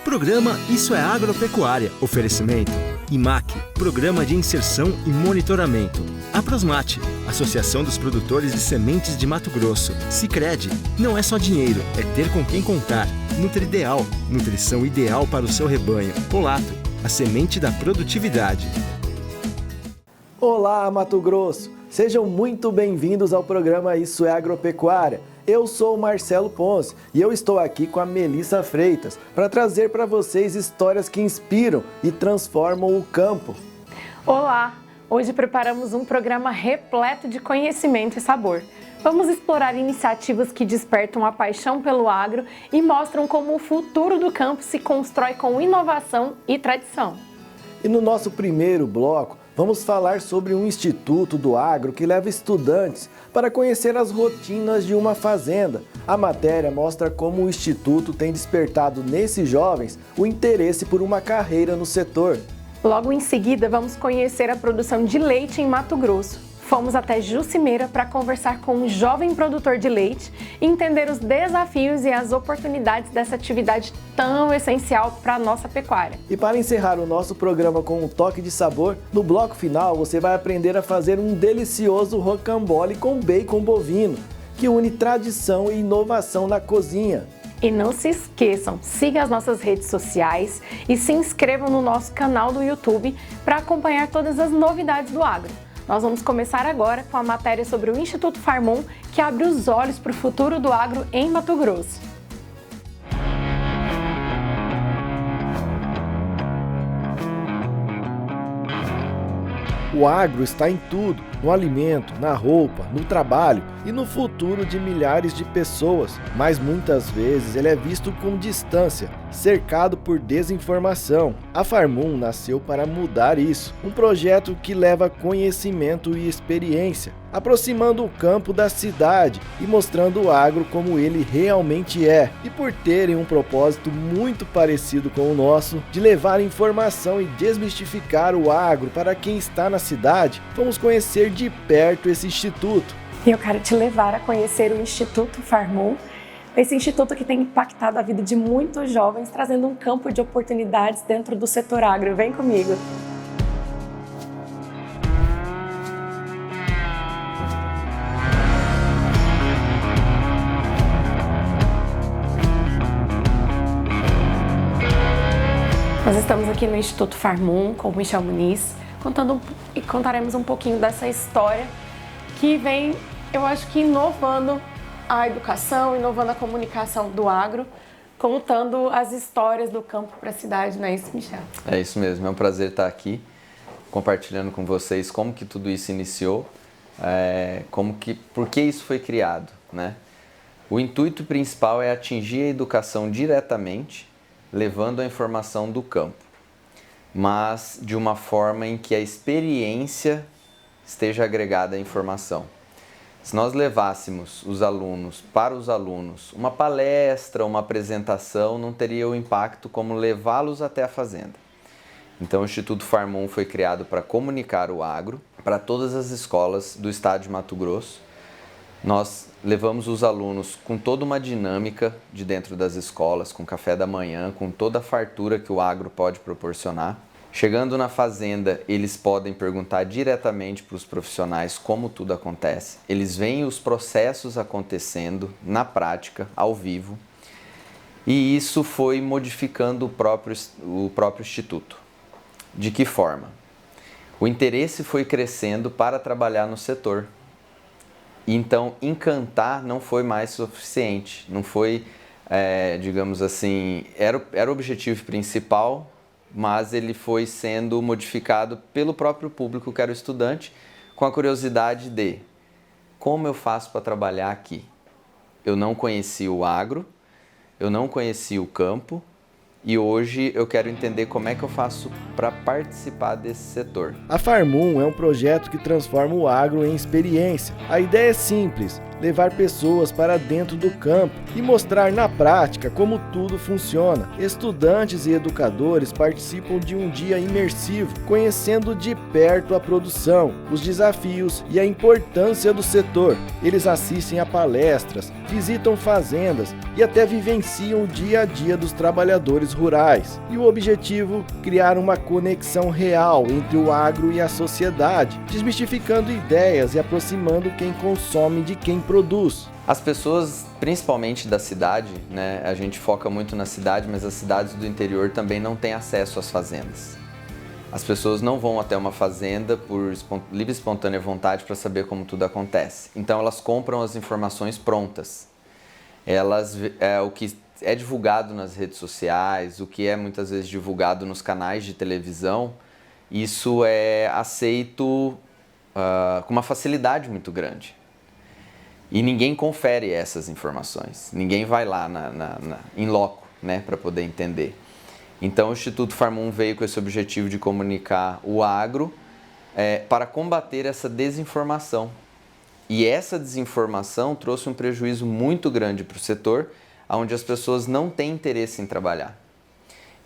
Programa Isso é Agropecuária. Oferecimento IMAC, Programa de Inserção e Monitoramento. Aprosmate, Associação dos Produtores de Sementes de Mato Grosso. Sicredi, não é só dinheiro, é ter com quem contar. Nutrideal, nutrição ideal para o seu rebanho. Polato, a semente da produtividade. Olá, Mato Grosso! Sejam muito bem-vindos ao programa Isso é Agropecuária. Eu sou o Marcelo Ponce e eu estou aqui com a Melissa Freitas para trazer para vocês histórias que inspiram e transformam o campo. Olá! Hoje preparamos um programa repleto de conhecimento e sabor. Vamos explorar iniciativas que despertam a paixão pelo agro e mostram como o futuro do campo se constrói com inovação e tradição. E no nosso primeiro bloco, vamos falar sobre um instituto do agro que leva estudantes para conhecer as rotinas de uma fazenda. A matéria mostra como o instituto tem despertado nesses jovens o interesse por uma carreira no setor. Logo em seguida, vamos conhecer a produção de leite em Mato Grosso. Fomos até Jucimeira para conversar com um jovem produtor de leite e entender os desafios e as oportunidades dessa atividade tão essencial para a nossa pecuária. E para encerrar o nosso programa com um toque de sabor, no bloco final você vai aprender a fazer um delicioso rocambole com bacon bovino, que une tradição e inovação na cozinha. E não se esqueçam, siga as nossas redes sociais e se inscrevam no nosso canal do YouTube para acompanhar todas as novidades do agro. Nós vamos começar agora com a matéria sobre o Instituto Farmon, que abre os olhos para o futuro do agro em Mato Grosso. O agro está em tudo, no alimento, na roupa, no trabalho e no futuro de milhares de pessoas, mas muitas vezes ele é visto com distância, cercado por desinformação. A Farmon nasceu para mudar isso, um projeto que leva conhecimento e experiência, aproximando o campo da cidade e mostrando o agro como ele realmente é. E por terem um propósito muito parecido com o nosso, de levar informação e desmistificar o agro para quem está na cidade, vamos conhecer de perto esse instituto. E eu quero te levar a conhecer o Instituto Farmon, esse instituto que tem impactado a vida de muitos jovens, trazendo um campo de oportunidades dentro do setor agro. Vem comigo! Nós estamos aqui no Instituto Farmon com o Michel Muniz, contaremos um pouquinho dessa história que vem, eu acho que inovando a educação, inovando a comunicação do agro, contando as histórias do campo para a cidade, não é isso, Michel? É isso mesmo, é um prazer estar aqui compartilhando com vocês como que tudo isso iniciou, por que isso foi criado, né? O intuito principal é atingir a educação diretamente, levando a informação do campo, mas de uma forma em que a experiência esteja agregada à informação. Se nós levássemos os alunos uma palestra, uma apresentação, não teria o impacto como levá-los até a fazenda. Então o Instituto Farmon foi criado para comunicar o agro para todas as escolas do estado de Mato Grosso. Nós levamos os alunos com toda uma dinâmica de dentro das escolas, com café da manhã, com toda a fartura que o agro pode proporcionar. Chegando na fazenda, eles podem perguntar diretamente para os profissionais como tudo acontece. Eles veem os processos acontecendo na prática, ao vivo, e isso foi modificando o próprio instituto. De que forma? O interesse foi crescendo para trabalhar no setor. Então, encantar não foi mais suficiente, não foi, digamos assim, era o objetivo principal, mas ele foi sendo modificado pelo próprio público, que era o estudante, com a curiosidade de como eu faço para trabalhar aqui? Eu não conhecia o agro, eu não conhecia o campo, e hoje eu quero entender como é que eu faço para participar desse setor. A Farmon é um projeto que transforma o agro em experiência. A ideia é simples, levar pessoas para dentro do campo e mostrar na prática como tudo funciona. Estudantes e educadores participam de um dia imersivo, conhecendo de perto a produção, os desafios e a importância do setor. Eles assistem a palestras, visitam fazendas e até vivenciam o dia a dia dos trabalhadores rurais. E o objetivo? Criar uma conexão real entre o agro e a sociedade, desmistificando ideias e aproximando quem consome de quem produz. As pessoas, principalmente da cidade, né, a gente foca muito na cidade, mas as cidades do interior também não têm acesso às fazendas. As pessoas não vão até uma fazenda por livre e espontânea vontade para saber como tudo acontece. Então elas compram as informações prontas. O que é divulgado nas redes sociais, o que é muitas vezes divulgado nos canais de televisão, isso é aceito com uma facilidade muito grande. E ninguém confere essas informações, ninguém vai lá in loco, né, para poder entender. Então o Instituto Farmum veio com esse objetivo de comunicar o agro para combater essa desinformação. E essa desinformação trouxe um prejuízo muito grande para o setor, onde as pessoas não têm interesse em trabalhar.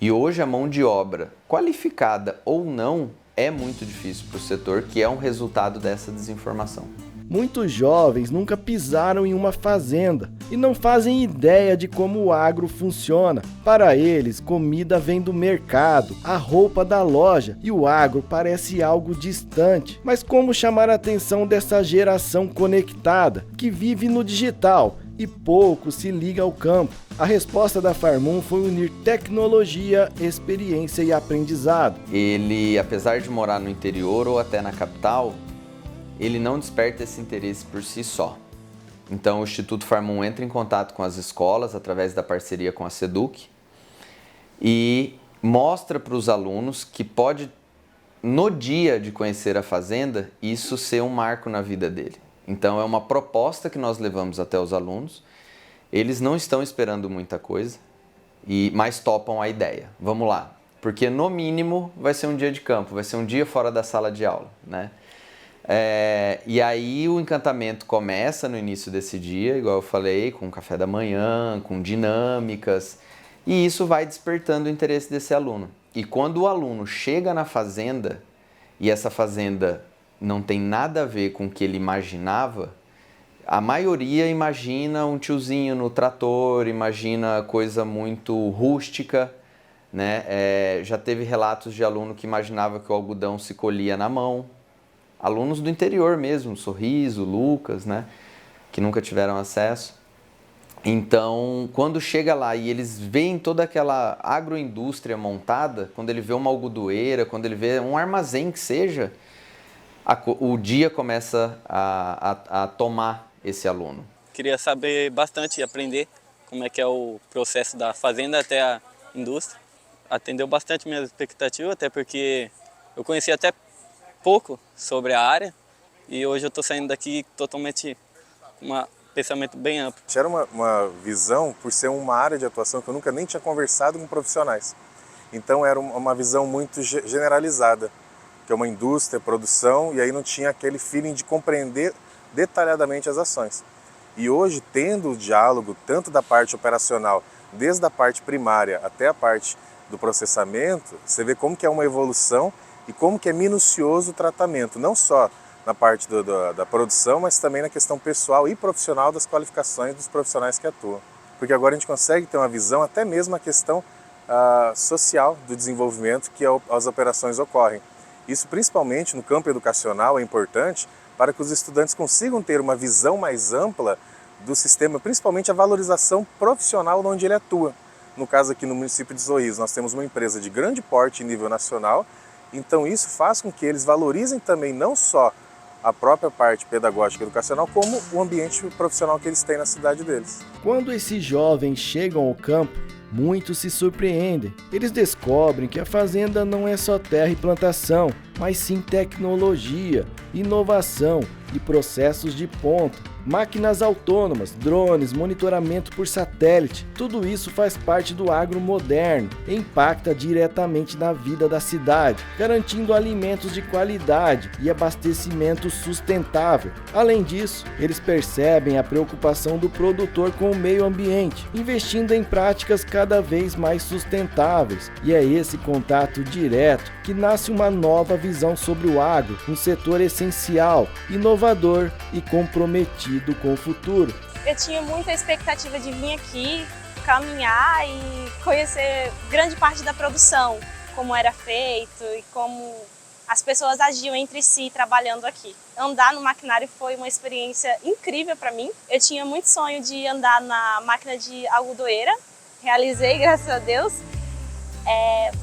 E hoje a mão de obra, qualificada ou não, é muito difícil para o setor, que é um resultado dessa desinformação. Muitos jovens nunca pisaram em uma fazenda e não fazem ideia de como o agro funciona. Para eles, comida vem do mercado, a roupa da loja e o agro parece algo distante. Mas como chamar a atenção dessa geração conectada, que vive no digital e pouco se liga ao campo? A resposta da Farmum foi unir tecnologia, experiência e aprendizado. Ele, apesar de morar no interior ou até na capital, ele não desperta esse interesse por si só. Então o Instituto Farmum entra em contato com as escolas através da parceria com a SEDUC e mostra para os alunos que pode, no dia de conhecer a fazenda, isso ser um marco na vida dele. Então é uma proposta que nós levamos até os alunos. Eles não estão esperando muita coisa, mas topam a ideia. Vamos lá, porque no mínimo vai ser um dia de campo, vai ser um dia fora da sala de aula, né? E aí o encantamento começa no início desse dia, igual eu falei, com café da manhã, com dinâmicas, e isso vai despertando o interesse desse aluno. E quando o aluno chega na fazenda, e essa fazenda não tem nada a ver com o que ele imaginava, a maioria imagina um tiozinho no trator, imagina coisa muito rústica, né? Já teve relatos de aluno que imaginava que o algodão se colhia na mão. Alunos do interior mesmo, Sorriso, Lucas, né, que nunca tiveram acesso. Então, quando chega lá e eles veem toda aquela agroindústria montada, quando ele vê uma algodoeira, quando ele vê um armazém que seja, o dia começa a tomar esse aluno. Queria saber bastante e aprender como é que é o processo da fazenda até a indústria. Atendeu bastante minhas expectativas, até porque eu conheci até pouco sobre a área e hoje eu estou saindo daqui totalmente com um pensamento bem amplo. Era uma visão, por ser uma área de atuação que eu nunca nem tinha conversado com profissionais. Então era uma visão muito generalizada, que é uma indústria, produção, e aí não tinha aquele feeling de compreender detalhadamente as ações. E hoje, tendo o diálogo tanto da parte operacional, desde a parte primária até a parte do processamento, você vê como que é uma evolução e como que é minucioso o tratamento, não só na parte da produção, mas também na questão pessoal e profissional das qualificações dos profissionais que atuam. Porque agora a gente consegue ter uma visão, até mesmo a questão social do desenvolvimento que as operações ocorrem. Isso principalmente no campo educacional é importante para que os estudantes consigam ter uma visão mais ampla do sistema, principalmente a valorização profissional onde ele atua. No caso aqui no município de Sorriso, nós temos uma empresa de grande porte em nível nacional. Então isso faz com que eles valorizem também não só a própria parte pedagógica e educacional, como o ambiente profissional que eles têm na cidade deles. Quando esses jovens chegam ao campo, muitos se surpreendem. Eles descobrem que a fazenda não é só terra e plantação, mas sim tecnologia, inovação e processos de ponta. máquinas autônomas, drones, monitoramento por satélite. Tudo isso faz parte do agro moderno e impacta diretamente na vida da cidade, garantindo alimentos de qualidade e abastecimento sustentável. Além disso, eles percebem a preocupação do produtor com o meio ambiente, investindo em práticas cada vez mais sustentáveis. E é esse contato direto que nasce uma nova visão sobre o agro, um setor essencial, inovador e comprometido com o futuro. Eu tinha muita expectativa de vir aqui, caminhar e conhecer grande parte da produção, como era feito e como as pessoas agiam entre si trabalhando aqui. Andar no maquinário foi uma experiência incrível para mim. Eu tinha muito sonho de andar na máquina de algodoeira, realizei, graças a Deus.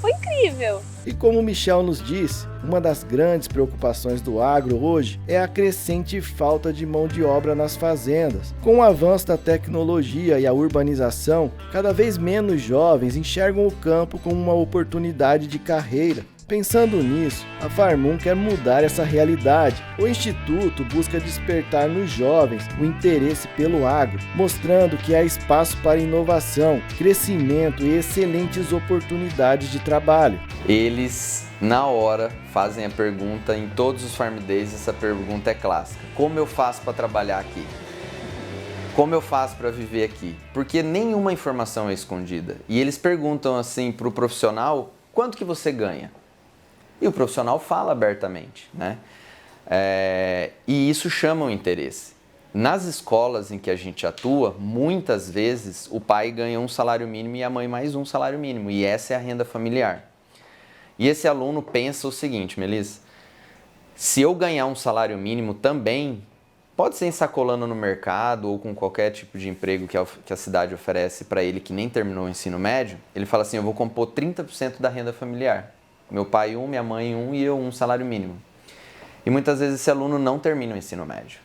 Foi incrível. E como o Michel nos disse, uma das grandes preocupações do agro hoje é a crescente falta de mão de obra nas fazendas. Com o avanço da tecnologia e a urbanização, cada vez menos jovens enxergam o campo como uma oportunidade de carreira. Pensando nisso, a Farmum quer mudar essa realidade. O Instituto busca despertar nos jovens o interesse pelo agro, mostrando que há espaço para inovação, crescimento e excelentes oportunidades de trabalho. Eles, na hora, fazem a pergunta, em todos os Farm Days, essa pergunta é clássica. Como eu faço para trabalhar aqui? Como eu faço para viver aqui? Porque nenhuma informação é escondida. E eles perguntam assim para o profissional, quanto que você ganha? E o profissional fala abertamente, né? E isso chama o interesse. Nas escolas em que a gente atua, muitas vezes o pai ganha um salário mínimo e a mãe mais um salário mínimo. E essa é a renda familiar. E esse aluno pensa o seguinte, Melissa, se eu ganhar um salário mínimo também, pode ser ensacolando no mercado ou com qualquer tipo de emprego que a cidade oferece para ele que nem terminou o ensino médio, ele fala assim, eu vou compor 30% da renda familiar. Meu pai minha mãe e eu um salário mínimo. E muitas vezes esse aluno não termina o ensino médio.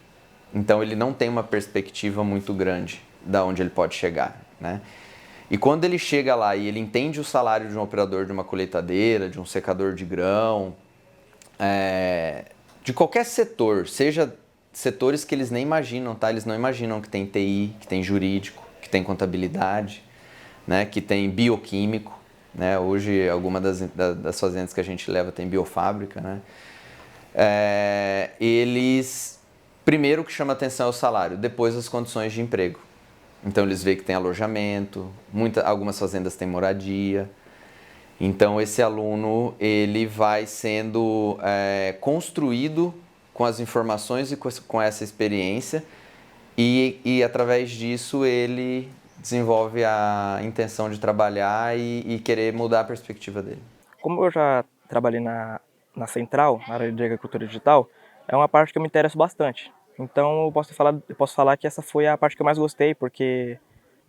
Então ele não tem uma perspectiva muito grande da onde ele pode chegar, né? E quando ele chega lá e ele entende o salário de um operador de uma colheitadeira, de um secador de grão, de qualquer setor, seja setores que eles nem imaginam, tá? Eles não imaginam que tem TI, que tem jurídico, que tem contabilidade, né? Que tem bioquímico. Né? Hoje, alguma das fazendas que a gente leva tem biofábrica, né? Eles, primeiro o que chama atenção é o salário, depois as condições de emprego. Então eles veem que tem alojamento, algumas fazendas têm moradia. Então esse aluno ele vai sendo construído com as informações e com essa experiência e através disso ele desenvolve a intenção de trabalhar e querer mudar a perspectiva dele. Como eu já trabalhei na Central, na área de agricultura digital, é uma parte que eu me interesso bastante. Então eu posso falar que essa foi a parte que eu mais gostei, porque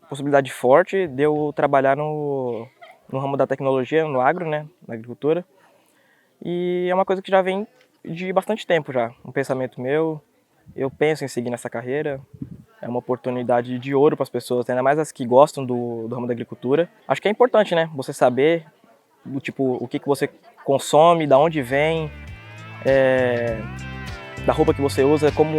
a possibilidade forte de eu trabalhar no ramo da tecnologia, no agro, né, na agricultura. E é uma coisa que já vem de bastante tempo já, um pensamento meu. Eu penso em seguir nessa carreira. É uma oportunidade de ouro para as pessoas, ainda mais as que gostam do ramo da agricultura. Acho que é importante, né? Você saber o que você consome, da onde vem, da roupa que você usa, como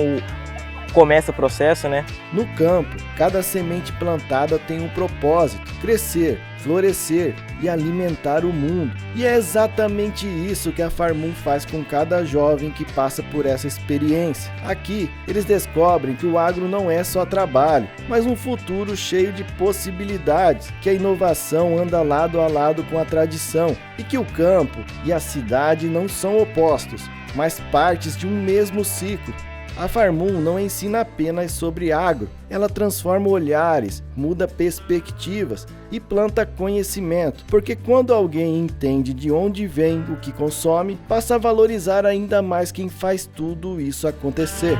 começa o processo, né? No campo, cada semente plantada tem um propósito: crescer, florescer e alimentar o mundo. E é exatamente isso que a Farmum faz com cada jovem que passa por essa experiência. Aqui, eles descobrem que o agro não é só trabalho, mas um futuro cheio de possibilidades, que a inovação anda lado a lado com a tradição e que o campo e a cidade não são opostos, mas partes de um mesmo ciclo. A Farmum não ensina apenas sobre agro, ela transforma olhares, muda perspectivas e planta conhecimento, porque quando alguém entende de onde vem o que consome, passa a valorizar ainda mais quem faz tudo isso acontecer.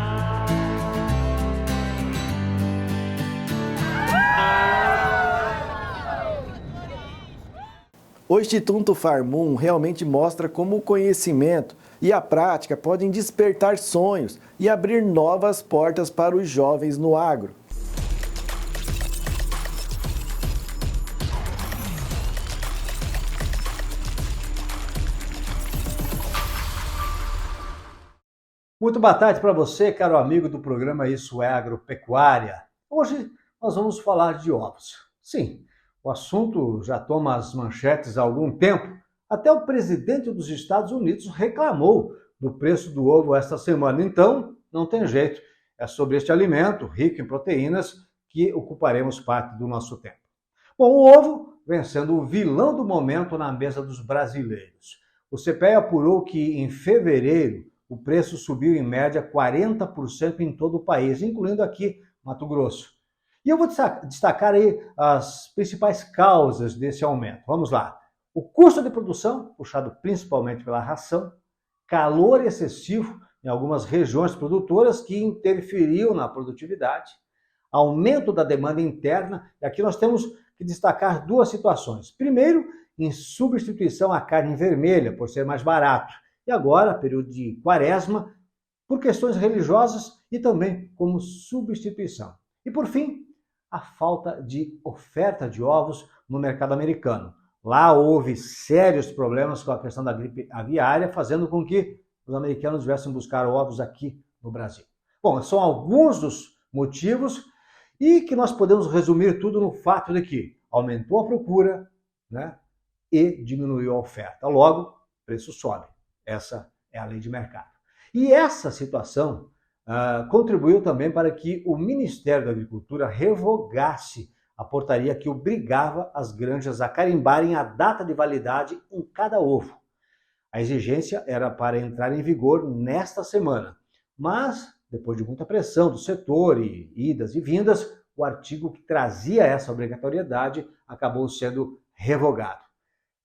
O Instituto Farmum realmente mostra como o conhecimento e a prática podem despertar sonhos e abrir novas portas para os jovens no agro. Muito boa tarde para você, caro amigo do programa Isso é Agropecuária. Hoje nós vamos falar de ovos. Sim, o assunto já toma as manchetes há algum tempo. Até o presidente dos Estados Unidos reclamou do preço do ovo esta semana. Então, não tem jeito. É sobre este alimento rico em proteínas que ocuparemos parte do nosso tempo. Bom, o ovo vem sendo o vilão do momento na mesa dos brasileiros. O CPEA apurou que em fevereiro o preço subiu em média 40% em todo o país, incluindo aqui Mato Grosso. E eu vou destacar aí as principais causas desse aumento. Vamos lá. O custo de produção, puxado principalmente pela ração, calor excessivo em algumas regiões produtoras que interferiu na produtividade, aumento da demanda interna, e aqui nós temos que destacar duas situações. Primeiro, em substituição à carne vermelha, por ser mais barato. E agora, período de quaresma, por questões religiosas e também como substituição. E por fim, a falta de oferta de ovos no mercado americano. Lá houve sérios problemas com a questão da gripe aviária, fazendo com que os americanos viessem buscar ovos aqui no Brasil. Bom, são alguns dos motivos e que nós podemos resumir tudo no fato de que aumentou a procura, né, e diminuiu a oferta. Logo, o preço sobe. Essa é a lei de mercado. E essa situação contribuiu também para que o Ministério da Agricultura revogasse a portaria que obrigava as granjas a carimbarem a data de validade em cada ovo. A exigência era para entrar em vigor nesta semana, mas, depois de muita pressão do setor e idas e vindas, o artigo que trazia essa obrigatoriedade acabou sendo revogado.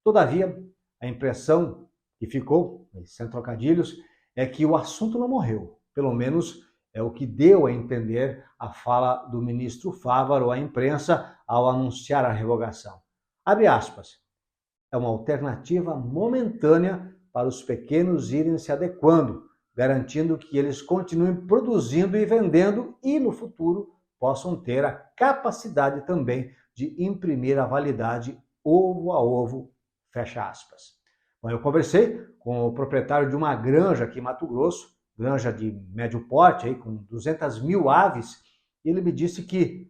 Todavia, a impressão que ficou, sem trocadilhos, é que o assunto não morreu. Pelo menos é o que deu a entender a fala do ministro Fávaro à imprensa ao anunciar a revogação. Abre aspas. É uma alternativa momentânea para os pequenos irem se adequando, garantindo que eles continuem produzindo e vendendo e, no futuro, possam ter a capacidade também de imprimir a validade ovo a ovo, fecha aspas. Bom, eu conversei com o proprietário de uma granja aqui em Mato Grosso, granja de médio porte, aí, com 200 mil aves, e ele me disse que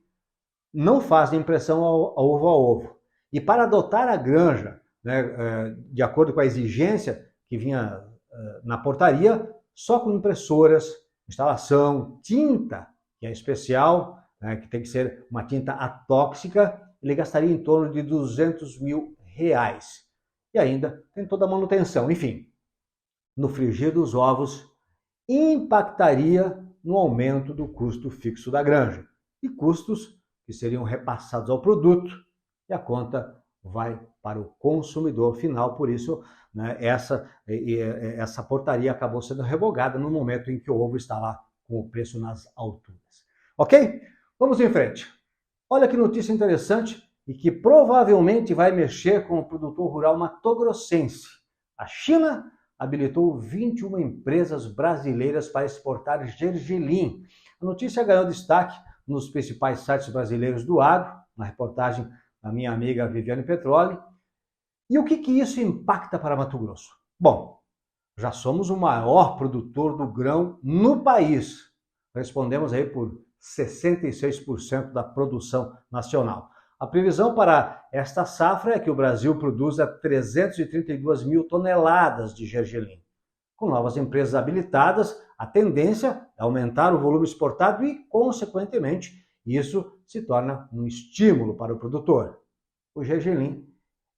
não fazem impressão ovo a ovo. E para adotar a granja, né, de acordo com a exigência que vinha na portaria, só com impressoras, instalação, tinta, que é especial, né, que tem que ser uma tinta atóxica, ele gastaria em torno de R$200 mil. E ainda tem toda a manutenção. Enfim, no frigir dos ovos, impactaria no aumento do custo fixo da granja. E custos que seriam repassados ao produto e a conta vai para o consumidor final. Por isso, né, essa portaria acabou sendo revogada no momento em que o ovo está lá com o preço nas alturas. Ok? Vamos em frente. Olha que notícia interessante e que provavelmente vai mexer com o produtor rural matogrossense. A China habilitou 21 empresas brasileiras para exportar gergelim. A notícia ganhou destaque nos principais sites brasileiros do agro, na reportagem da minha amiga Viviane Petroli. E o que isso impacta para Mato Grosso? Bom, já somos o maior produtor do grão no país. Respondemos aí por 66% da produção nacional. A previsão para esta safra é que o Brasil produza 332 mil toneladas de gergelim. Com novas empresas habilitadas, a tendência é aumentar o volume exportado e, consequentemente, isso se torna um estímulo para o produtor. O gergelim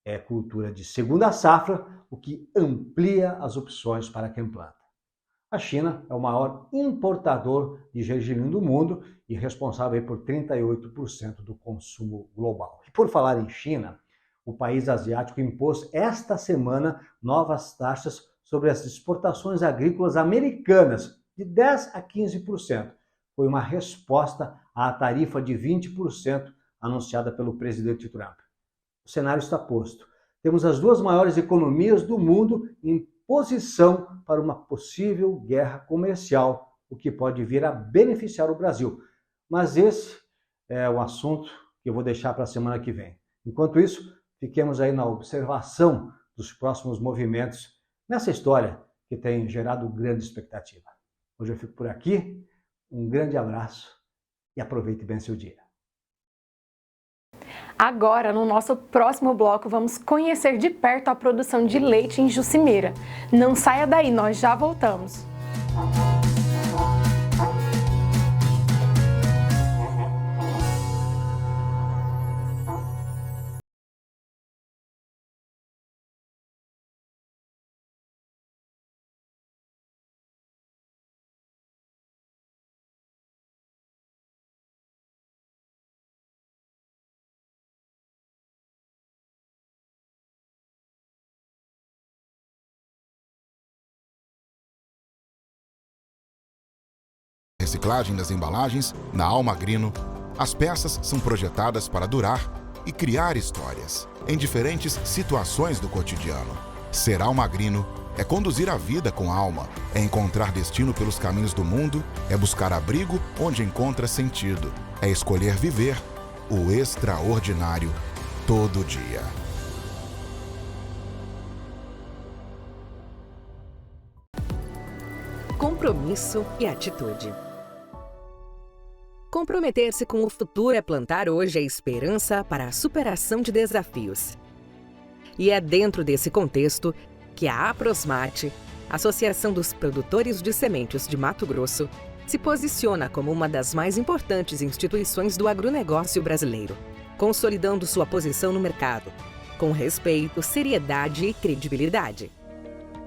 é cultura de segunda safra, o que amplia as opções para quem planta. A China é o maior importador de gergelim do mundo e responsável por 38% do consumo global. E por falar em China, o país asiático impôs esta semana novas taxas sobre as exportações agrícolas americanas, de 10% a 15%. Foi uma resposta à tarifa de 20% anunciada pelo presidente Trump. O cenário está posto. Temos as duas maiores economias do mundo em posição para uma possível guerra comercial, o que pode vir a beneficiar o Brasil. Mas esse é um assunto que eu vou deixar para a semana que vem. Enquanto isso, fiquemos aí na observação dos próximos movimentos nessa história que tem gerado grande expectativa. Hoje eu fico por aqui. Um grande abraço e aproveite bem seu dia. Agora, no nosso próximo bloco, vamos conhecer de perto a produção de leite em Juscimeira. Não saia daí, nós já voltamos. Reciclagem das embalagens, na Almagrino, as peças são projetadas para durar e criar histórias em diferentes situações do cotidiano. Ser Almagrino é conduzir a vida com alma, é encontrar destino pelos caminhos do mundo, é buscar abrigo onde encontra sentido, é escolher viver o extraordinário todo dia. Compromisso e atitude. Comprometer-se com o futuro é plantar hoje a esperança para a superação de desafios. E é dentro desse contexto que a Aprosmate, Associação dos Produtores de Sementes de Mato Grosso, se posiciona como uma das mais importantes instituições do agronegócio brasileiro, consolidando sua posição no mercado, com respeito, seriedade e credibilidade.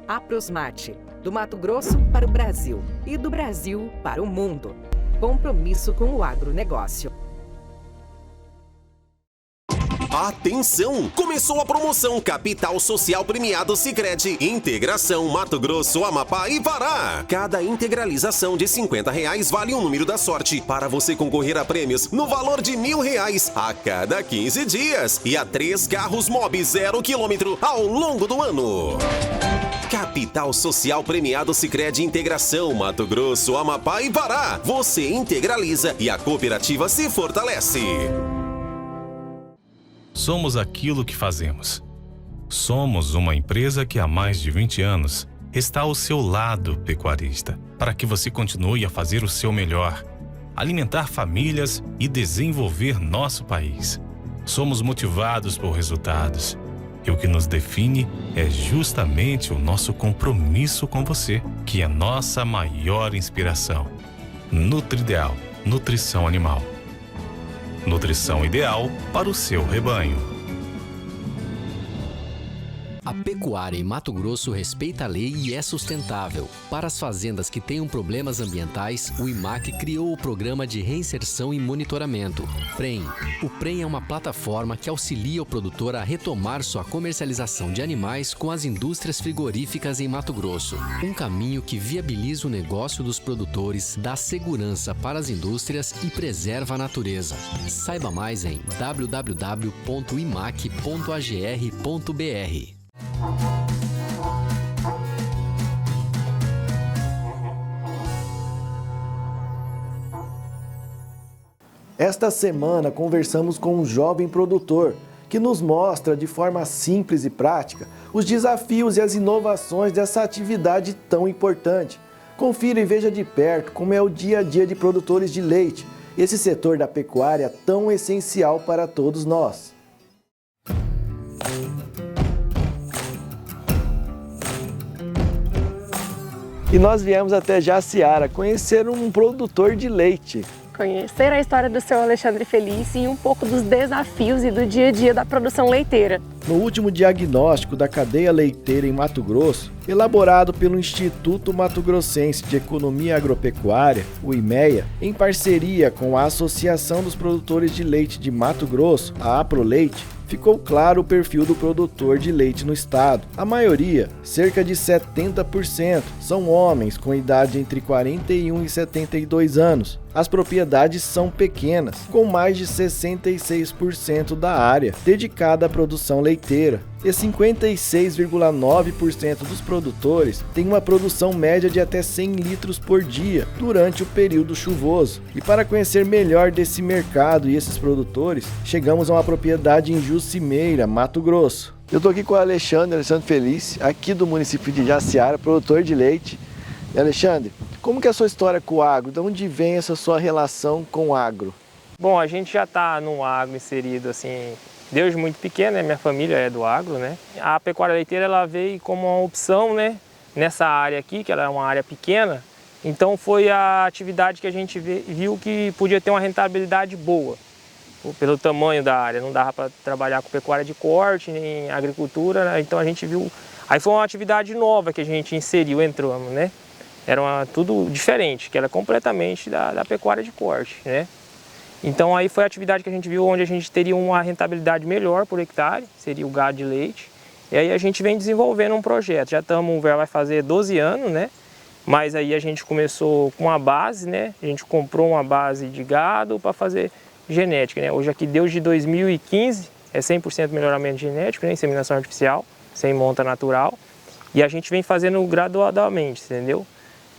Aprosmate, do Mato Grosso para o Brasil e do Brasil para o mundo. Compromisso com o agronegócio. Atenção! Começou a promoção Capital Social Premiado Sicredi Integração Mato Grosso, Amapá e Pará. Cada integralização de R$50 vale um número da sorte para você concorrer a prêmios no valor de R$1.000 a cada 15 dias e a 3 carros Mobi 0 km ao longo do ano. Capital Social Premiado Sicredi Integração Mato Grosso, Amapá e Pará. Você integraliza e a cooperativa se fortalece. Somos aquilo que fazemos. Somos uma empresa que há mais de 20 anos está ao seu lado, pecuarista, para que você continue a fazer o seu melhor, alimentar famílias e desenvolver nosso país. Somos motivados por resultados. E o que nos define é justamente o nosso compromisso com você, que é nossa maior inspiração. Nutrideal, nutrição animal. Nutrição ideal para o seu rebanho. A pecuária em Mato Grosso respeita a lei e é sustentável. Para as fazendas que tenham problemas ambientais, o IMAC criou o Programa de Reinserção e Monitoramento, PREM. O PREM é uma plataforma que auxilia o produtor a retomar sua comercialização de animais com as indústrias frigoríficas em Mato Grosso. Um caminho que viabiliza o negócio dos produtores, dá segurança para as indústrias e preserva a natureza. Saiba mais em www.imac.agr.br. Esta semana conversamos com um jovem produtor que nos mostra de forma simples e prática os desafios e as inovações dessa atividade tão importante. Confira e veja de perto como é o dia a dia de produtores de leite, esse setor da pecuária tão essencial para todos nós. E nós viemos até Jaciara conhecer um produtor de leite. Conhecer a história do seu Alexandre Feliz e um pouco dos desafios e do dia a dia da produção leiteira. No último diagnóstico da cadeia leiteira em Mato Grosso, elaborado pelo Instituto Mato Grossense de Economia Agropecuária, o IMEA, em parceria com a Associação dos Produtores de Leite de Mato Grosso, a APROLEITE, ficou claro o perfil do produtor de leite no estado. A maioria, cerca de 70%, são homens com idade entre 41 e 72 anos. As propriedades são pequenas, com mais de 66% da área dedicada à produção leiteira. E 56,9% dos produtores têm uma produção média de até 100 litros por dia durante o período chuvoso. E para conhecer melhor desse mercado e esses produtores, chegamos a uma propriedade em Juscimeira, Mato Grosso. Eu estou aqui com o Alexandre Feliz, aqui do município de Jaciara, produtor de leite. E Alexandre, Como que é a sua história com o agro? De onde vem essa sua relação com o agro? Bom, a gente já está no agro inserido assim, desde muito pequeno, né? Minha família é do agro, né? A pecuária leiteira ela veio como uma opção, né? Nessa área aqui, que ela é uma área pequena, então foi a atividade que a gente viu que podia ter uma rentabilidade boa. Pelo tamanho da área, não dava para trabalhar com pecuária de corte, nem agricultura, né? Então a gente viu... Aí foi uma atividade nova que a gente inseriu, entramos, né? Era tudo diferente, que era completamente da pecuária de corte, né? Então aí foi a atividade que a gente viu onde a gente teria uma rentabilidade melhor por hectare, seria o gado de leite. E aí a gente vem desenvolvendo um projeto, já vai fazer 12 anos, né? Mas aí a gente começou com uma base, né? A gente comprou uma base de gado para fazer genética, né? Hoje aqui, desde 2015, é 100% melhoramento genético, né? Inseminação artificial, sem monta natural. E a gente vem fazendo gradualmente, entendeu?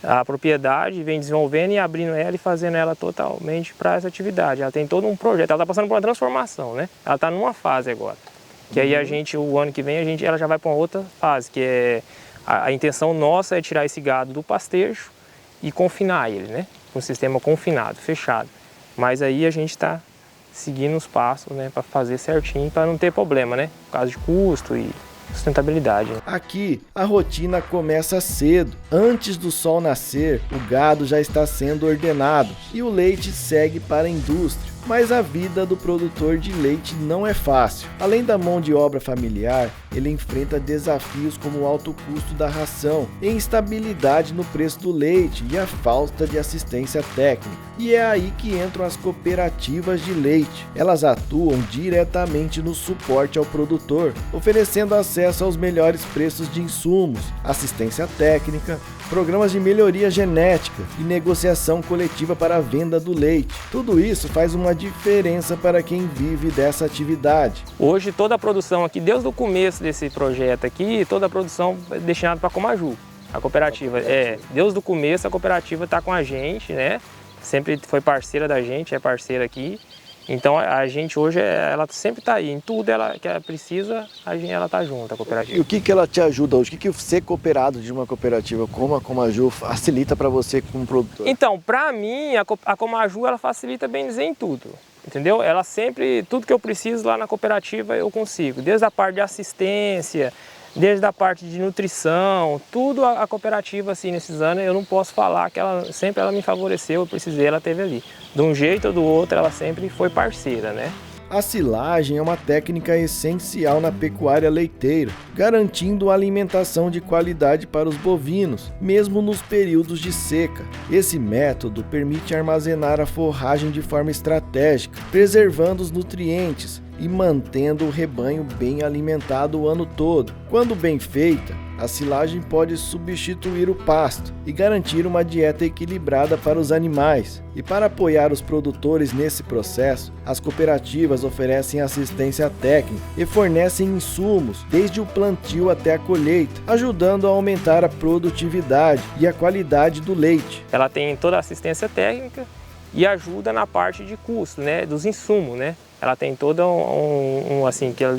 A propriedade vem desenvolvendo e abrindo ela e fazendo ela totalmente para essa atividade. Ela tem todo um projeto, ela está passando por uma transformação, né? Ela está numa fase agora. Que aí a gente, o ano que vem, ela já vai para uma outra fase, que é a intenção nossa é tirar esse gado do pastejo e confinar ele, né? Um sistema confinado, fechado. Mas aí a gente está seguindo os passos, né, para fazer certinho, para não ter problema, né? Por causa de custo e sustentabilidade. Aqui, a rotina começa cedo. Antes do sol nascer, o gado já está sendo ordenado e o leite segue para a indústria. Mas a vida do produtor de leite não é fácil. Além da mão de obra familiar, ele enfrenta desafios como o alto custo da ração, instabilidade no preço do leite e a falta de assistência técnica. E é aí que entram as cooperativas de leite. Elas atuam diretamente no suporte ao produtor, oferecendo acesso aos melhores preços de insumos, assistência técnica, programas de melhoria genética e negociação coletiva para a venda do leite. Tudo isso faz uma diferença para quem vive dessa atividade. Hoje toda a produção aqui, desde o começo desse projeto aqui, toda a produção é destinada para a Comaju, a cooperativa. Desde o começo a cooperativa está com a gente, né? Sempre foi parceira da gente, é parceira aqui. Então a gente hoje, ela sempre está aí, em tudo que ela precisa, ela está junto, a cooperativa. E o que ela te ajuda hoje? O que ser cooperado de uma cooperativa como a Comaju facilita para você como produtor? Então, para mim, a Comaju, ela facilita, bem dizer, em tudo, entendeu? Ela sempre, tudo que eu preciso lá na cooperativa eu consigo, desde a parte de assistência, desde a parte de nutrição, tudo a cooperativa, assim, nesses anos, eu não posso falar que ela me favoreceu, eu precisei, ela teve ali. De um jeito ou do outro, ela sempre foi parceira, né? A silagem é uma técnica essencial na pecuária leiteira, garantindo alimentação de qualidade para os bovinos, mesmo nos períodos de seca. Esse método permite armazenar a forragem de forma estratégica, preservando os nutrientes e mantendo o rebanho bem alimentado o ano todo. Quando bem feita, a silagem pode substituir o pasto e garantir uma dieta equilibrada para os animais. E para apoiar os produtores nesse processo, as cooperativas oferecem assistência técnica e fornecem insumos desde o plantio até a colheita, ajudando a aumentar a produtividade e a qualidade do leite. Ela tem toda a assistência técnica e ajuda na parte de custo, né, dos insumos, né? Ela tem toda assim, que ela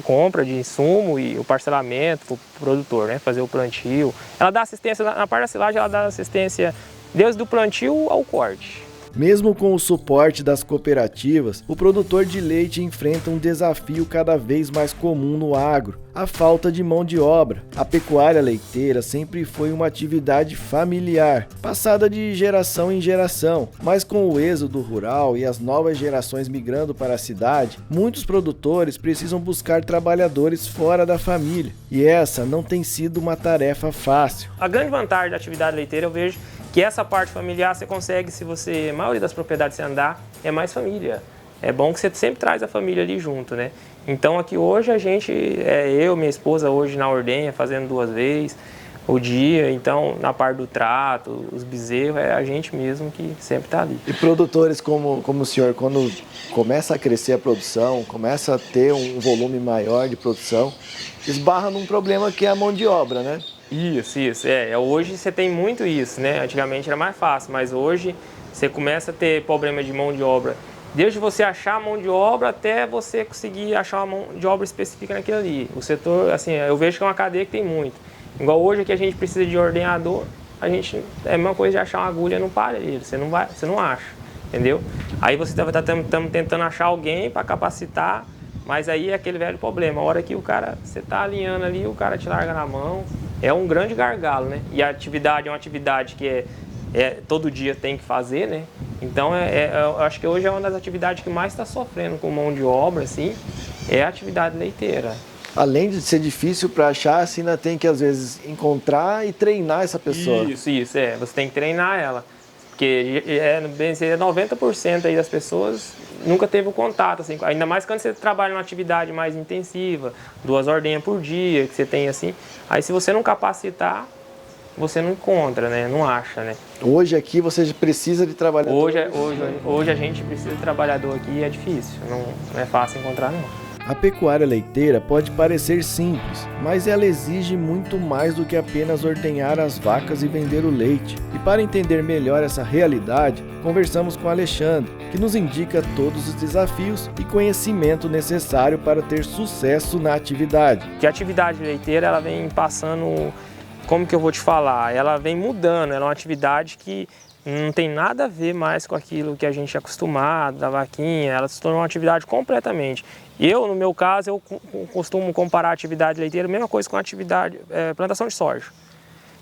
compra de insumo e o parcelamento para o produtor, né, fazer o plantio. Ela dá assistência, na parte da silagem, ela dá assistência desde o plantio ao corte. Mesmo com o suporte das cooperativas, o produtor de leite enfrenta um desafio cada vez mais comum no agro: a falta de mão de obra. A pecuária leiteira sempre foi uma atividade familiar, passada de geração em geração, mas com o êxodo rural e as novas gerações migrando para a cidade, muitos produtores precisam buscar trabalhadores fora da família, e essa não tem sido uma tarefa fácil. A grande vantagem da atividade leiteira, eu vejo que essa parte familiar você consegue, se você, a maioria das propriedades você andar, é mais família. É bom que você sempre traz a família ali junto, né? Então aqui hoje a gente, eu, minha esposa hoje na ordenha, fazendo 2 vezes o dia, então na parte do trato, os bezerros, é a gente mesmo que sempre está ali. E produtores como o senhor, quando começa a crescer a produção, começa a ter um volume maior de produção, esbarra num problema que é a mão de obra, né? Isso. Hoje você tem muito isso, né? Antigamente era mais fácil, mas hoje você começa a ter problema de mão de obra. Desde você achar a mão de obra até você conseguir achar uma mão de obra específica naquilo ali. O setor, assim, eu vejo que é uma cadeia que tem muito. Igual hoje aqui a gente precisa de ordenhador, é a mesma coisa de achar uma agulha no palheiro, você não acha, entendeu? Aí você estamos tentando achar alguém para capacitar, mas aí é aquele velho problema, a hora que você está alinhando ali, o cara te larga na mão, é um grande gargalo, né? E a atividade é uma atividade que todo dia tem que fazer, né? Então eu acho que hoje é uma das atividades que mais está sofrendo com mão de obra, assim, é a atividade leiteira. Além de ser difícil para achar, assim, ainda tem que às vezes encontrar e treinar essa pessoa. Isso, você tem que treinar ela. Porque 90% aí das pessoas nunca teve o contato, assim, ainda mais quando você trabalha numa atividade mais intensiva, 2 ordenhas por dia, que você tem assim. Aí se você não capacitar, você não encontra, né? Não acha, né? Hoje aqui você precisa de trabalhador. Hoje a gente precisa de trabalhador aqui e é difícil, não é fácil encontrar não. A pecuária leiteira pode parecer simples, mas ela exige muito mais do que apenas ordenhar as vacas e vender o leite. E para entender melhor essa realidade, conversamos com Alexandre, que nos indica todos os desafios e conhecimento necessário para ter sucesso na atividade. Que a atividade leiteira ela vem passando, como que eu vou te falar, ela vem mudando, ela é uma atividade que não tem nada a ver mais com aquilo que a gente é acostumado, da vaquinha, ela se tornou uma atividade completamente. No meu caso, eu costumo comparar a atividade leiteira, a mesma coisa com a atividade plantação de soja.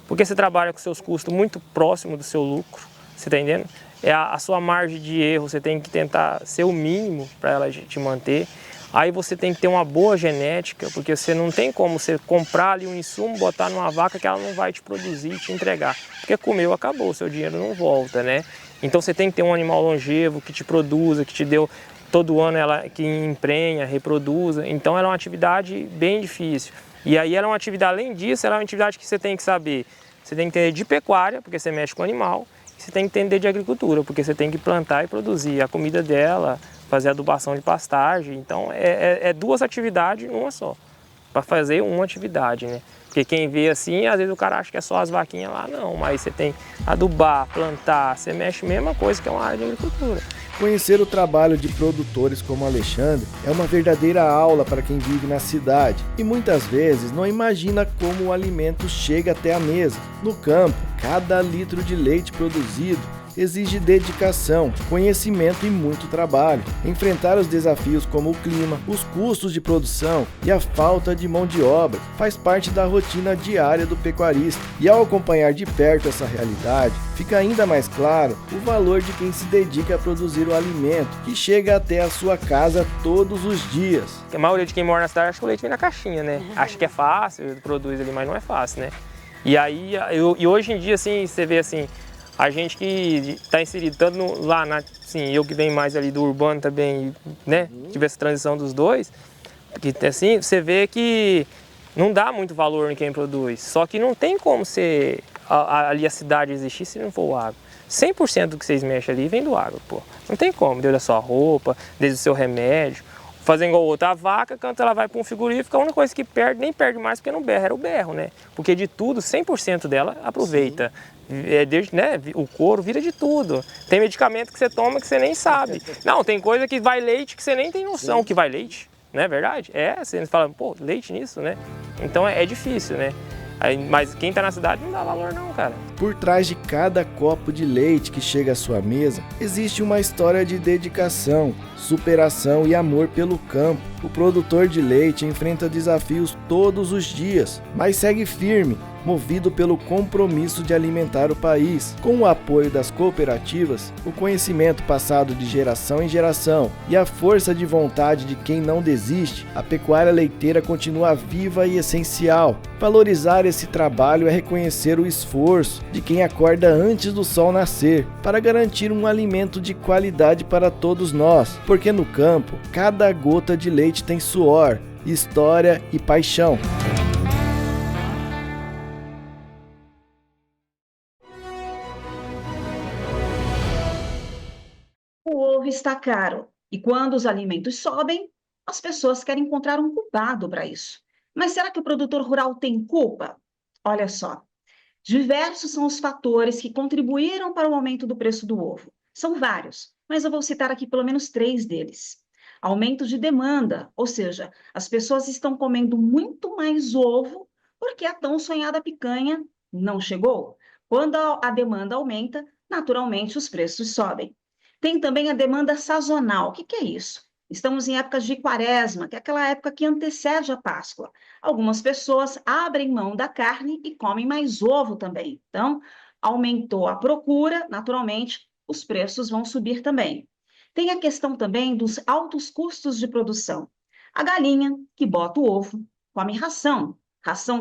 Porque você trabalha com seus custos muito próximos do seu lucro, você está entendendo? A sua margem de erro, você tem que tentar ser o mínimo para ela te manter. Aí você tem que ter uma boa genética, porque você não tem como você comprar ali um insumo, botar numa vaca que ela não vai te produzir e te entregar. Porque comeu, acabou, seu dinheiro não volta, né? Então você tem que ter um animal longevo que te produza, que te deu todo ano, ela que emprenha, reproduza. Então ela é uma atividade bem difícil. E aí ela é uma atividade, além disso, ela é uma atividade que você tem que saber. Você tem que entender de pecuária, porque você mexe com animal, e você tem que entender de agricultura, porque você tem que plantar e produzir a comida dela, fazer adubação de pastagem. Então é 2 atividades numa só, para fazer uma atividade, né? Porque quem vê assim, às vezes o cara acha que é só as vaquinhas lá, não, mas você tem adubar, plantar, você mexe a mesma coisa que é uma área de agricultura. Conhecer o trabalho de produtores como Alexandre é uma verdadeira aula para quem vive na cidade e muitas vezes não imagina como o alimento chega até a mesa. No campo, cada litro de leite produzido exige dedicação, conhecimento e muito trabalho. Enfrentar os desafios como o clima, os custos de produção e a falta de mão de obra faz parte da rotina diária do pecuarista. E ao acompanhar de perto essa realidade, fica ainda mais claro o valor de quem se dedica a produzir o alimento que chega até a sua casa todos os dias. A maioria de quem mora na cidade acha que o leite vem na caixinha, né? Acha que é fácil, produz ali, mas não é fácil, né? E aí, hoje em dia, assim, você vê assim, a gente que está inserido tanto assim, eu que venho mais ali do urbano também, né? Tive essa transição dos dois, porque assim, você vê que não dá muito valor em quem produz. Só que não tem como ali a cidade existir se não for o agro. 100% do que vocês mexem ali vem do agro, pô. Não tem como, desde a sua roupa, desde o seu remédio. Fazendo igual outra, a vaca, quando ela vai para um frigorífico, a única coisa que perde, nem perde mais porque não berra, era o berro, né? Porque de tudo, 100% dela aproveita. Desde, né, o couro vira de tudo. Tem medicamento que você toma que você nem sabe. Não, tem coisa que vai leite que você nem tem noção que vai leite, não é verdade? Você fala, pô, leite nisso, né? Então é difícil, né? Mas quem está na cidade não dá valor não, cara. Por trás de cada copo de leite que chega à sua mesa, existe uma história de dedicação, superação e amor pelo campo. O produtor de leite enfrenta desafios todos os dias, mas segue firme, movido pelo compromisso de alimentar o país. Com o apoio das cooperativas, o conhecimento passado de geração em geração e a força de vontade de quem não desiste, a pecuária leiteira continua viva e essencial. Valorizar esse trabalho é reconhecer o esforço de quem acorda antes do sol nascer, para garantir um alimento de qualidade para todos nós, porque no campo, cada gota de leite tem suor, história e paixão. O ovo está caro e quando os alimentos sobem, as pessoas querem encontrar um culpado para isso. Mas será que o produtor rural tem culpa? Olha só, diversos são os fatores que contribuíram para o aumento do preço do ovo. São vários, mas eu vou citar aqui pelo menos 3 deles. Aumento de demanda, ou seja, as pessoas estão comendo muito mais ovo porque a tão sonhada picanha não chegou. Quando a demanda aumenta, naturalmente os preços sobem. Tem também a demanda sazonal. O que é isso? Estamos em épocas de quaresma, que é aquela época que antecede a Páscoa. Algumas pessoas abrem mão da carne e comem mais ovo também. Então, aumentou a procura, naturalmente, os preços vão subir também. Tem a questão também dos altos custos de produção. A galinha que bota o ovo come ração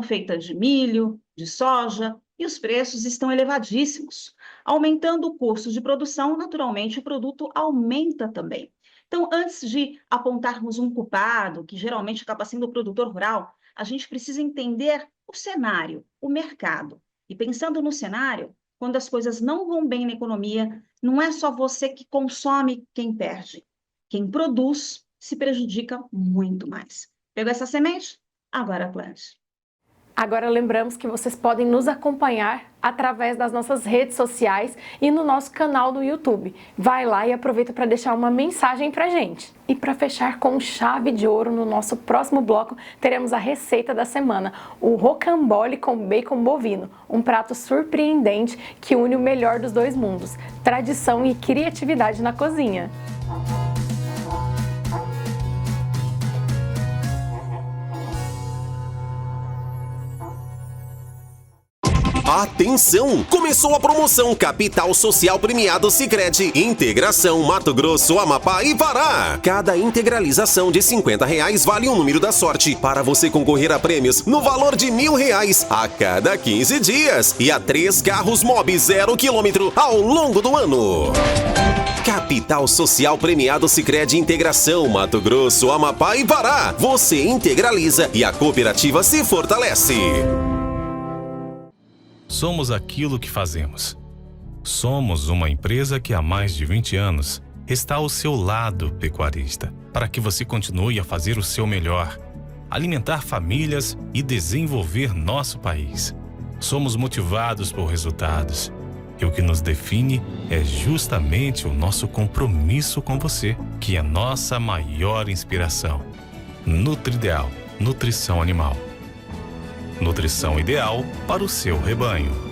feita de milho, de soja, e os preços estão elevadíssimos. Aumentando o custo de produção, naturalmente o produto aumenta também. Então, antes de apontarmos um culpado, que geralmente acaba sendo o produtor rural, a gente precisa entender o cenário, o mercado. E pensando no cenário, quando as coisas não vão bem na economia, não é só você que consome quem perde. Quem produz se prejudica muito mais. Pegou essa semente? Agora plante. Agora lembramos que vocês podem nos acompanhar através das nossas redes sociais e no nosso canal do YouTube. Vai lá e aproveita para deixar uma mensagem pra gente. E para fechar com chave de ouro, no nosso próximo bloco teremos a receita da semana, o rocambole com bacon bovino, um prato surpreendente que une o melhor dos dois mundos, tradição e criatividade na cozinha. Atenção! Começou a promoção Capital Social Premiado Sicredi. Integração Mato Grosso, Amapá e Pará. Cada integralização de R$50 vale um número da sorte para você concorrer a prêmios no valor de R$1.000 a cada 15 dias e a 3 carros Mobi 0 km ao longo do ano. Capital Social Premiado Sicredi Integração Mato Grosso, Amapá e Pará. Você integraliza e a cooperativa se fortalece. Somos aquilo que fazemos. Somos uma empresa que há mais de 20 anos está ao seu lado, pecuarista, para que você continue a fazer o seu melhor, alimentar famílias e desenvolver nosso país. Somos motivados por resultados. E o que nos define é justamente o nosso compromisso com você, que é nossa maior inspiração. Nutrideal, nutrição animal. Nutrição ideal para o seu rebanho.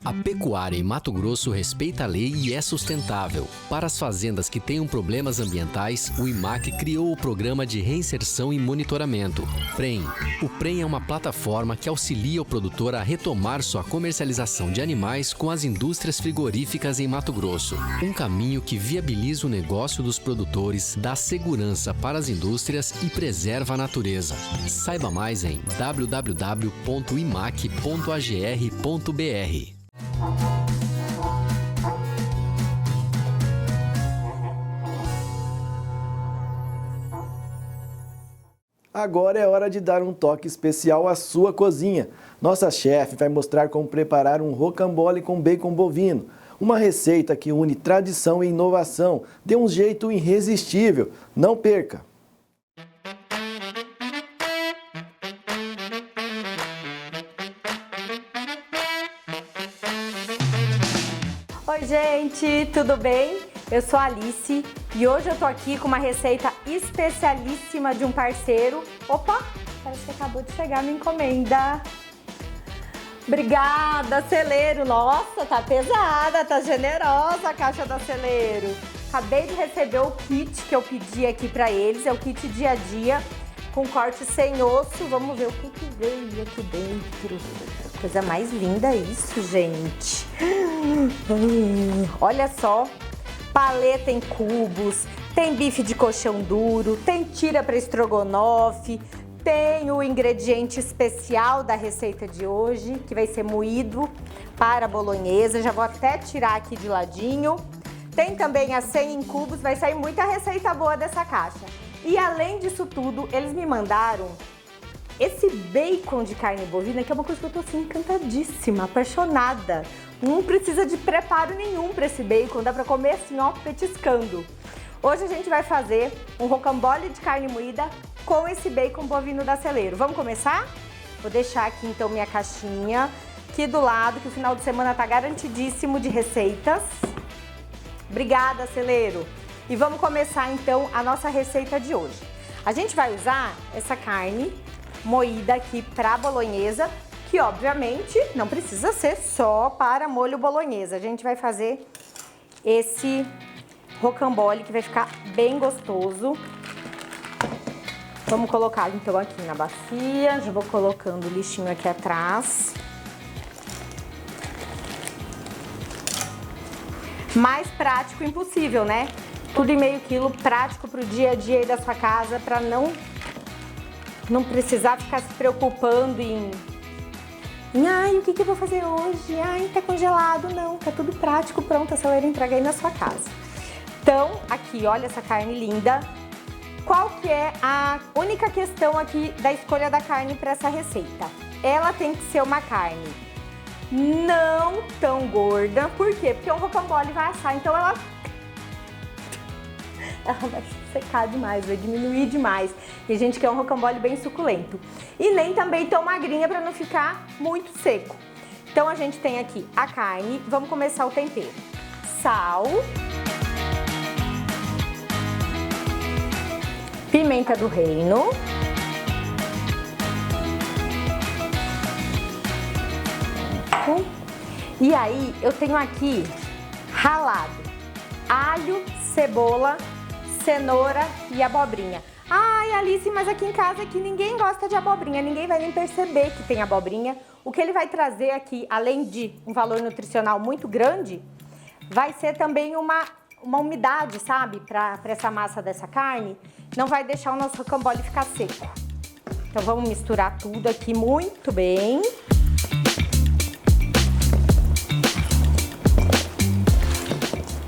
A pecuária em Mato Grosso respeita a lei e é sustentável. Para as fazendas que tenham problemas ambientais, o IMAC criou o Programa de Reinserção e Monitoramento, PREM. O PREM é uma plataforma que auxilia o produtor a retomar sua comercialização de animais com as indústrias frigoríficas em Mato Grosso. Um caminho que viabiliza o negócio dos produtores, dá segurança para as indústrias e preserva a natureza. Saiba mais em www.imac.agr.br. Agora é hora de dar um toque especial à sua cozinha. Nossa chefe vai mostrar como preparar um rocambole com bacon bovino. Uma receita que une tradição e inovação. Dê um jeito irresistível. Não perca! Oi gente, tudo bem? Eu sou a Alice e hoje eu tô aqui com uma receita especialíssima de um parceiro. Opa, parece que acabou de chegar a minha encomenda. Obrigada, Celeiro. Nossa, tá pesada, tá generosa a caixa da Celeiro. Acabei de receber o kit que eu pedi aqui pra eles, é o kit dia a dia, com corte sem osso. Vamos ver o que veio aqui dentro. Coisa mais linda isso, gente. Olha só, paleta em cubos, tem bife de coxão duro, tem tira para estrogonofe, tem o ingrediente especial da receita de hoje, que vai ser moído para bolonhesa. Já vou até tirar aqui de ladinho. Tem também a 100 em cubos, vai sair muita receita boa dessa caixa. E além disso tudo, eles me mandaram esse bacon de carne bovina, que é uma coisa que eu tô assim encantadíssima, apaixonada. Não precisa de preparo nenhum para esse bacon, dá para comer assim, ó, petiscando. Hoje a gente vai fazer um rocambole de carne moída com esse bacon bovino da Celeiro. Vamos começar? Vou deixar aqui então minha caixinha aqui do lado, que o final de semana tá garantidíssimo de receitas. Obrigada, Celeiro! E vamos começar então a nossa receita de hoje. A gente vai usar essa carne moída aqui para bolonhesa. que obviamente não precisa ser só para molho bolonhesa. A gente vai fazer esse rocambole que vai ficar bem gostoso. Vamos colocar então aqui na bacia, já vou colocando o lixinho aqui atrás. Mais prático impossível, né? Tudo em meio quilo, prático pro dia a dia aí da sua casa, para não precisar ficar se preocupando em ai, o que eu vou fazer hoje? Ai, tá congelado. Não, tá tudo prático, pronto, a celeira entrega aí na sua casa. Então, aqui, olha essa carne linda. Qual que é a única questão aqui da escolha da carne para essa receita? Ela tem que ser uma carne não tão gorda. Por quê? Porque o rocambole vai assar, então ela vai secar demais, vai diminuir demais. E a gente quer um rocambole bem suculento. E nem também tão magrinha para não ficar muito seco. Então a gente tem aqui a carne, vamos começar o tempero. Sal, pimenta do reino, e aí eu tenho aqui ralado alho, cebola, cenoura e abobrinha. Ai, Alice, mas aqui em casa aqui ninguém gosta de abobrinha, ninguém vai nem perceber que tem abobrinha. O que ele vai trazer aqui, além de um valor nutricional muito grande, vai ser também uma umidade, sabe, para essa massa dessa carne. Não vai deixar o nosso rocambole ficar seco. Então vamos misturar tudo aqui muito bem.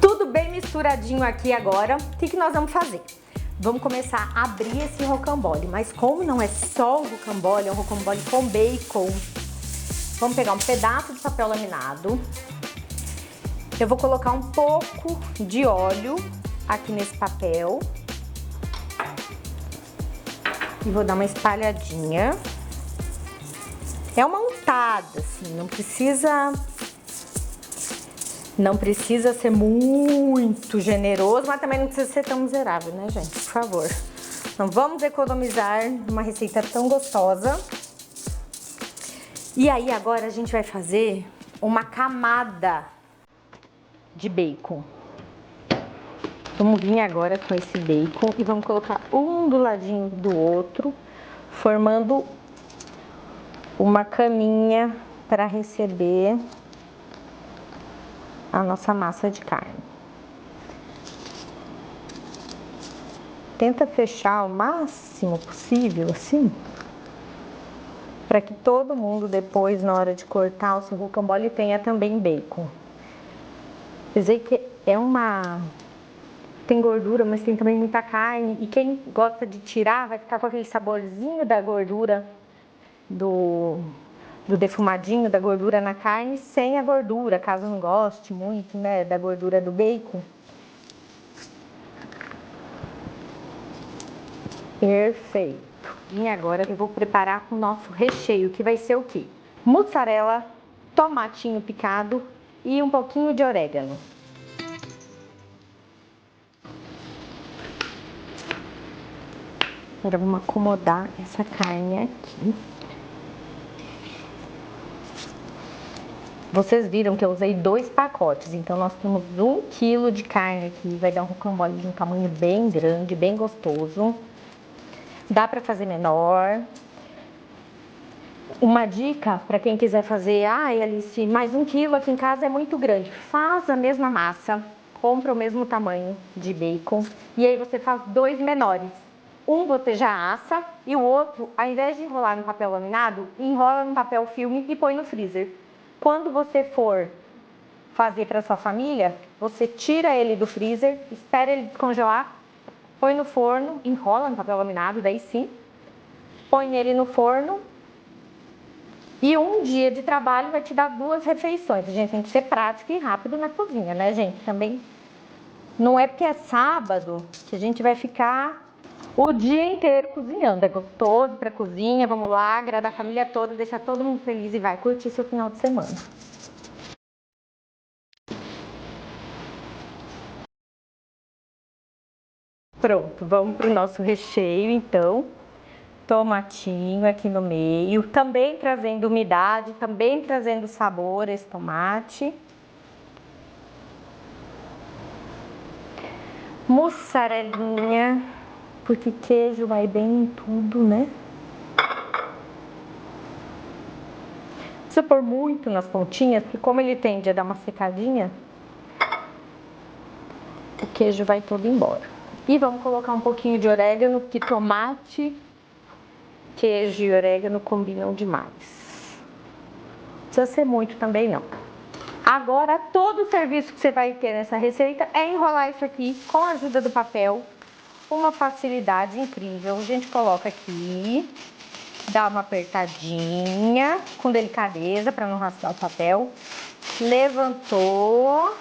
Tudo bem misturadinho aqui agora. O que nós vamos fazer? Vamos começar a abrir esse rocambole. Mas como não é só um rocambole, é um rocambole com bacon, vamos pegar um pedaço de papel laminado. Eu vou colocar um pouco de óleo aqui nesse papel. E vou dar uma espalhadinha. É uma untada, assim, não precisa ser muito generoso, mas também não precisa ser tão miserável, né, gente? Por favor. Não vamos economizar uma receita tão gostosa. E aí, agora a gente vai fazer uma camada de bacon. Vamos vir agora com esse bacon e vamos colocar um do ladinho do outro, formando uma caminha para receber a nossa massa de carne. Tenta fechar o máximo possível, assim, para que todo mundo depois, na hora de cortar o seu rocambole, tenha também bacon. Quer dizer que tem gordura, mas tem também muita carne. E quem gosta de tirar vai ficar com aquele saborzinho da gordura, do defumadinho da gordura na carne, sem a gordura, caso não goste muito, né, da gordura do bacon. Perfeito. E agora eu vou preparar o nosso recheio, que vai ser o quê? Mussarela, tomatinho picado e um pouquinho de orégano. Agora vamos acomodar essa carne aqui. Vocês viram que eu usei 2 pacotes, então nós temos 1 quilo de carne aqui. Vai dar um rocambole de um tamanho bem grande, bem gostoso. Dá para fazer menor. Uma dica para quem quiser fazer, ai Alice, mais 1 quilo aqui em casa é muito grande. Faz a mesma massa, compra o mesmo tamanho de bacon e aí você faz 2 menores. Um você já assa e o outro, ao invés de enrolar no papel laminado, enrola no papel filme e põe no freezer. Quando você for fazer para sua família, você tira ele do freezer, espera ele descongelar, põe no forno, enrola no papel laminado, daí sim, põe ele no forno e 1 dia de trabalho vai te dar 2 refeições. A gente tem que ser prático e rápido na cozinha, né, gente? Também não é porque é sábado que a gente vai ficar o dia inteiro cozinhando. É gostoso pra cozinha, vamos lá, agradar a família toda, deixar todo mundo feliz e vai curtir seu final de semana. Pronto, vamos pro nosso recheio, então. Tomatinho aqui no meio, também trazendo umidade, também trazendo sabor esse tomate. Mussarelinha, porque queijo vai bem em tudo, né? Não precisa pôr muito nas pontinhas, porque como ele tende a dar uma secadinha, o queijo vai todo embora. E vamos colocar um pouquinho de orégano, porque tomate, queijo e orégano combinam demais. Não precisa ser muito também não. Agora, todo o serviço que você vai ter nessa receita é enrolar isso aqui com a ajuda do papel. Uma facilidade incrível. A gente coloca aqui, dá uma apertadinha com delicadeza para não rasgar o papel. Levantou.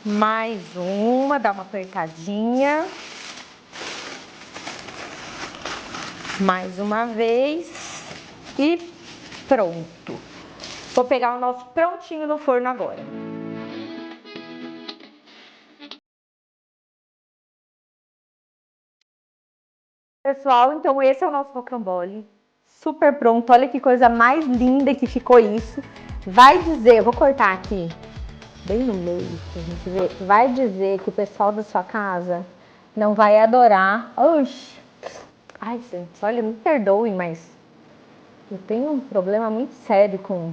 Mais uma, dá uma apertadinha. Mais uma vez. E pronto. Vou pegar o nosso prontinho no forno agora. Pessoal, então esse é o nosso rocambole. Super pronto. Olha que coisa mais linda que ficou isso. Vai dizer, eu vou cortar aqui, bem no meio, pra gente ver. Vai dizer que o pessoal da sua casa não vai adorar. Oxi. Ai, gente, olha, me perdoem, mas eu tenho um problema muito sério com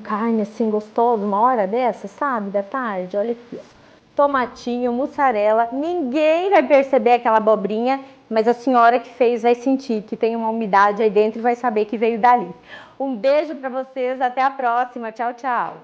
carne assim gostosa, uma hora dessa, sabe, da tarde. Olha aqui, ó. Tomatinho, mussarela. Ninguém vai perceber aquela abobrinha, mas a senhora que fez vai sentir que tem uma umidade aí dentro e vai saber que veio dali. Um beijo pra vocês, até a próxima. Tchau, tchau.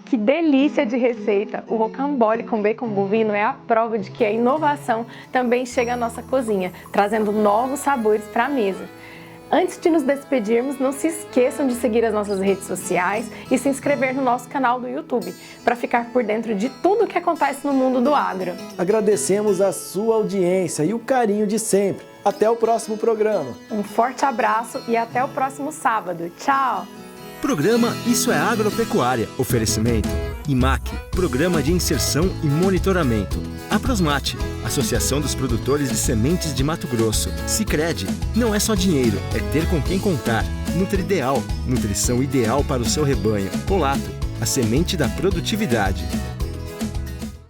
Que delícia de receita! O rocambole com bacon bovino é a prova de que a inovação também chega à nossa cozinha, trazendo novos sabores para a mesa. Antes de nos despedirmos, não se esqueçam de seguir as nossas redes sociais e se inscrever no nosso canal do YouTube, para ficar por dentro de tudo o que acontece no mundo do agro. Agradecemos a sua audiência e o carinho de sempre. Até o próximo programa. Um forte abraço e até o próximo sábado. Tchau! Programa Isso é Agropecuária. Oferecimento IMAC, Programa de Inserção e Monitoramento. Aprosmate, Associação dos Produtores de Sementes de Mato Grosso. Sicredi, não é só dinheiro, é ter com quem contar. Nutrideal, nutrição ideal para o seu rebanho. Olato, a semente da produtividade.